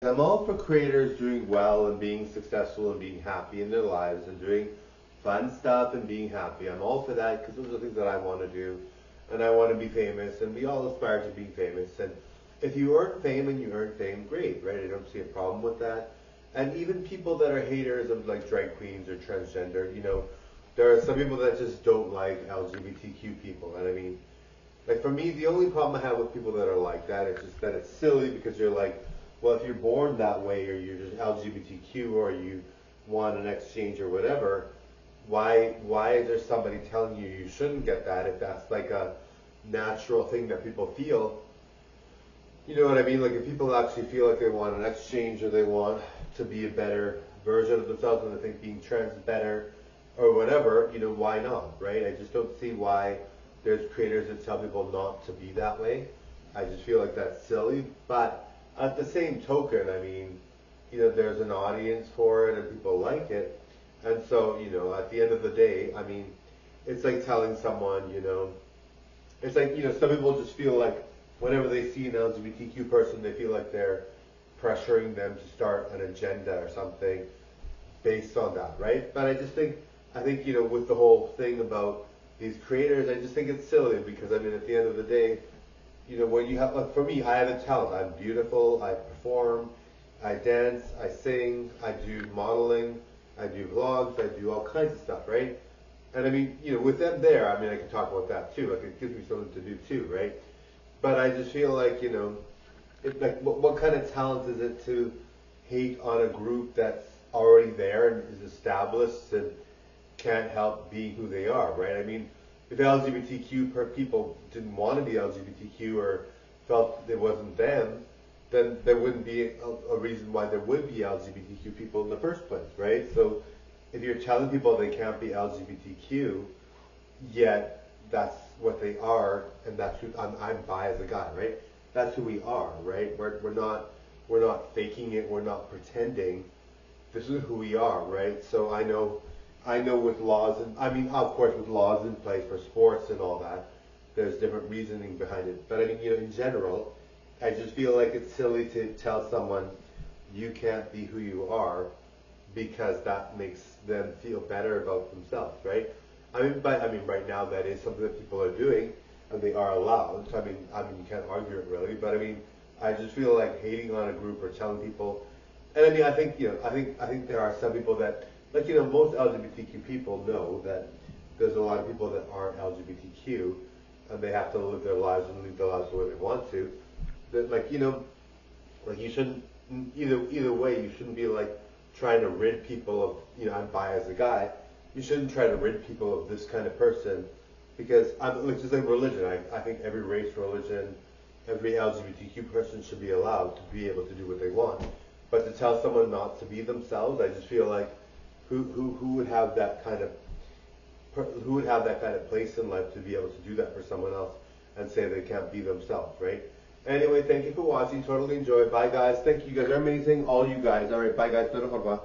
I'm all for creators doing well and being successful and being happy in their lives and doing fun stuff and being happy. I'm all for that because those are things that I want to do, and I want to be famous, and we all aspire to being famous. And if you earn fame and you earn fame, great, right? I don't see a problem with that. And even people that are haters of like drag queens or transgender, there are some people that just don't like LGBTQ people, and I mean, like for me, the only problem I have with people that are like that is just that it's silly because you're like, well, if you're born that way or you're just LGBTQ or you want an exchange or whatever, why is there somebody telling you you shouldn't get that if that's like a natural thing that people feel? You know what I mean? Like if people actually feel like they want an exchange or they want to be a better version of themselves and they think being trans is better or whatever, why not, right? I just don't see why there's creators that tell people not to be that way. I just feel like that's silly. But at the same token, I mean, there's an audience for it and people like it. And so, at the end of the day, I mean, it's like telling someone, it's like, some people just feel like whenever they see an LGBTQ person, they feel like they're pressuring them to start an agenda or something based on that, right? But I think, with the whole thing about these creators, I just think it's silly because, I mean, at the end of the day, when you have, like for me, I have a talent. I'm beautiful, I perform, I dance, I sing, I do modeling, I do vlogs, I do all kinds of stuff, right? And I mean, with them there, I mean, I can talk about that too. Like, it gives me something to do too, right? But I just feel like, like, what kind of talent is it to hate on a group that's already there and is established and can't help being who they are, right? I mean, if LGBTQ people didn't want to be LGBTQ or felt it wasn't them, then there wouldn't be a reason why there would be LGBTQ people in the first place, right? So if you're telling people they can't be LGBTQ, yet that's what they are, and that's who I'm bi as a guy, right? That's who we are, right? We're not faking it. We're not pretending. This is who we are, right? So I know with laws, and I mean, of course, with laws in place for sports and all that, there's different reasoning behind it. But I mean, in general, I just feel like it's silly to tell someone you can't be who you are because that makes them feel better about themselves, right? But right now that is something that people are doing, and they are allowed. So I mean, you can't argue it really. But I mean, I just feel like hating on a group or telling people, and I mean, I think I think there are some people that, like, most LGBTQ people know that there's a lot of people that aren't LGBTQ, and they have to live their lives and lead their lives the way they want to. That, like, like you shouldn't, either way, you shouldn't be like trying to rid people of, I'm bi as a guy. You shouldn't try to rid people of this kind of person because like just like religion. I think every race, religion, every LGBTQ person should be allowed to be able to do what they want. But to tell someone not to be themselves, I just feel like who would have that kind of who would have that kind of place in life to be able to do that for someone else and say they can't be themselves, right? Anyway, thank you for watching. Totally enjoyed. Bye, guys. Thank you. You guys are amazing. All you guys. All right. Bye, guys. Au revoir.